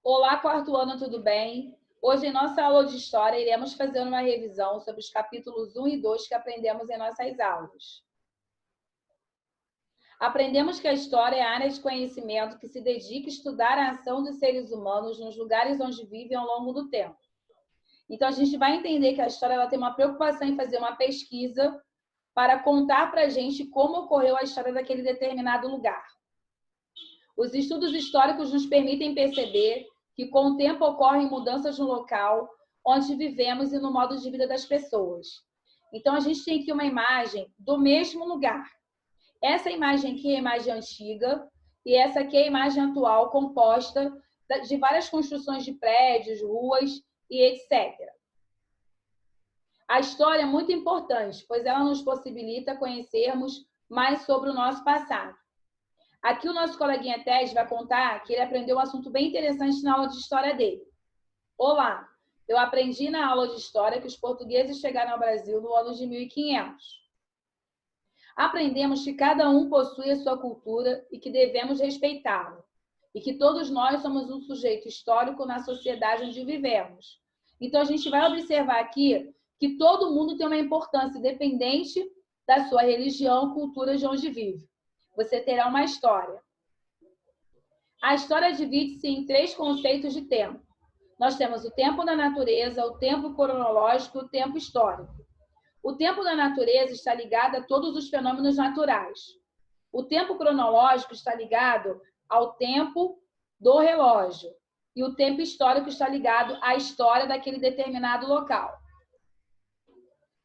Olá, quarto ano, tudo bem? Hoje, em nossa aula de História, iremos fazer uma revisão sobre os capítulos 1 e 2 que aprendemos em nossas aulas. Aprendemos que a História é a área de conhecimento que se dedica a estudar a ação dos seres humanos nos lugares onde vivem ao longo do tempo. Então, a gente vai entender que a História ela tem uma preocupação em fazer uma pesquisa para contar para a gente como ocorreu a história daquele determinado lugar. Os estudos históricos nos permitem perceber que, com o tempo, ocorrem mudanças no local onde vivemos e no modo de vida das pessoas. Então, a gente tem aqui uma imagem do mesmo lugar. Essa imagem aqui é a imagem antiga e essa aqui é a imagem atual, composta de várias construções de prédios, ruas e etc. A história é muito importante, pois ela nos possibilita conhecermos mais sobre o nosso passado. Aqui o nosso coleguinha Ted vai contar que ele aprendeu um assunto bem interessante na aula de história dele. Olá, eu aprendi na aula de história que os portugueses chegaram ao Brasil no ano de 1500. Aprendemos que cada um possui a sua cultura e que devemos respeitá-la, e que todos nós somos um sujeito histórico na sociedade onde vivemos. Então, a gente vai observar aqui que todo mundo tem uma importância, independente da sua religião, cultura de onde vive. Você terá uma história. A história divide-se em 3 conceitos de tempo. Nós temos o tempo da natureza, o tempo cronológico e o tempo histórico. O tempo da natureza está ligado a todos os fenômenos naturais. O tempo cronológico está ligado ao tempo do relógio. E o tempo histórico está ligado à história daquele determinado local.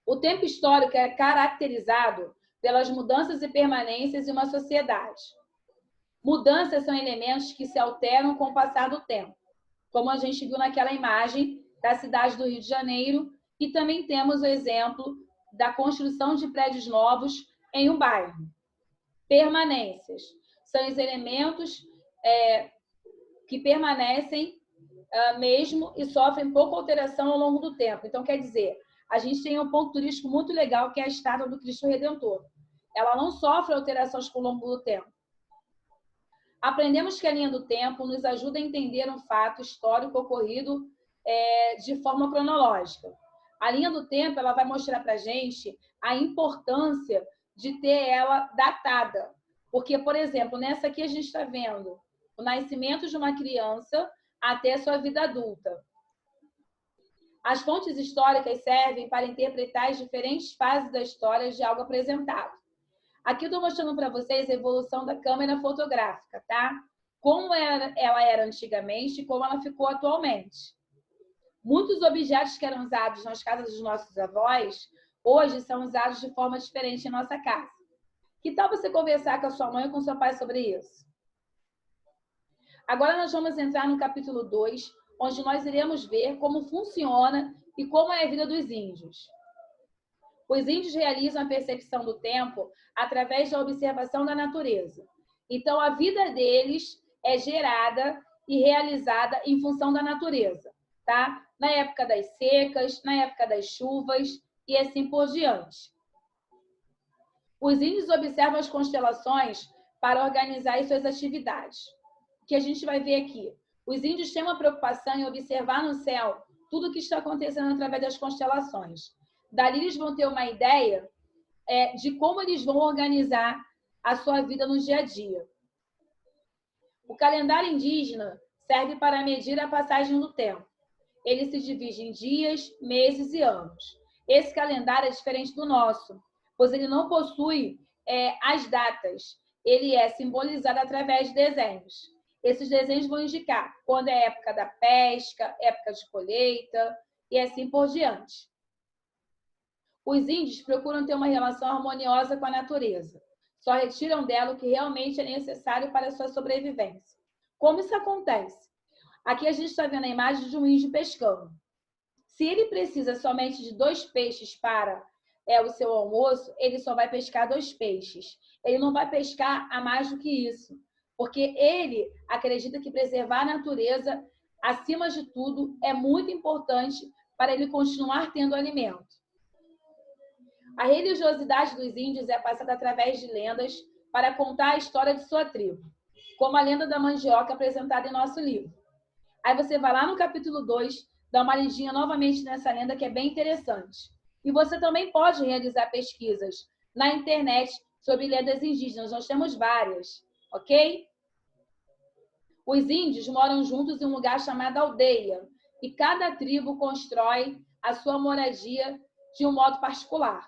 O tempo histórico é caracterizado pelas mudanças e permanências em uma sociedade. Mudanças são elementos que se alteram com o passar do tempo, como a gente viu naquela imagem da cidade do Rio de Janeiro, e também temos o exemplo da construção de prédios novos em um bairro. Permanências são os elementos que permanecem mesmo e sofrem pouca alteração ao longo do tempo. Então, quer dizer, a gente tem um ponto turístico muito legal, que é a estátua do Cristo Redentor. Ela não sofre alterações ao longo do tempo. Aprendemos que a linha do tempo nos ajuda a entender um fato histórico ocorrido de forma cronológica. A linha do tempo ela vai mostrar para a gente a importância de ter ela datada. Porque, por exemplo, nessa aqui a gente está vendo o nascimento de uma criança até a sua vida adulta. As fontes históricas servem para interpretar as diferentes fases da história de algo apresentado. Aqui eu estou mostrando para vocês a evolução da câmera fotográfica, tá? Como ela era antigamente e como ela ficou atualmente. Muitos objetos que eram usados nas casas dos nossos avós, hoje são usados de forma diferente em nossa casa. Que tal você conversar com a sua mãe ou com seu pai sobre isso? Agora nós vamos entrar no capítulo 2, onde nós iremos ver como funciona e como é a vida dos índios. Os índios realizam a percepção do tempo através da observação da natureza. Então, a vida deles é gerada e realizada em função da natureza, tá? Na época das secas, na época das chuvas e assim por diante. Os índios observam as constelações para organizar as suas atividades. O que a gente vai ver aqui? Os índios têm uma preocupação em observar no céu tudo o que está acontecendo através das constelações. Dali eles vão ter uma ideia de como eles vão organizar a sua vida no dia a dia. O calendário indígena serve para medir a passagem do tempo. Ele se divide em dias, meses e anos. Esse calendário é diferente do nosso, pois ele não possui as datas. Ele é simbolizado através de desenhos. Esses desenhos vão indicar quando é a época da pesca, época de colheita e assim por diante. Os índios procuram ter uma relação harmoniosa com a natureza. Só retiram dela o que realmente é necessário para a sua sobrevivência. Como isso acontece? Aqui a gente está vendo a imagem de um índio pescando. Se ele precisa somente de 2 peixes para o seu almoço, ele só vai pescar 2 peixes. Ele não vai pescar a mais do que isso, porque ele acredita que preservar a natureza, acima de tudo, é muito importante para ele continuar tendo alimento. A religiosidade dos índios é passada através de lendas para contar a história de sua tribo, como a lenda da mandioca apresentada em nosso livro. Aí você vai lá no capítulo 2, dá uma lidinha novamente nessa lenda, que é bem interessante. E você também pode realizar pesquisas na internet sobre lendas indígenas. Nós temos várias, ok? Os índios moram juntos em um lugar chamado aldeia, e cada tribo constrói a sua moradia de um modo particular.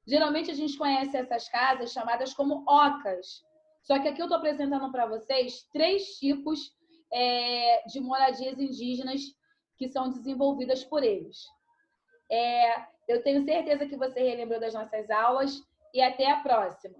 Geralmente a gente conhece essas casas chamadas como ocas. Só que aqui eu estou apresentando para vocês 3 tipos de moradias indígenas que são desenvolvidas por eles. Eu tenho certeza que você relembrou das nossas aulas e até a próxima.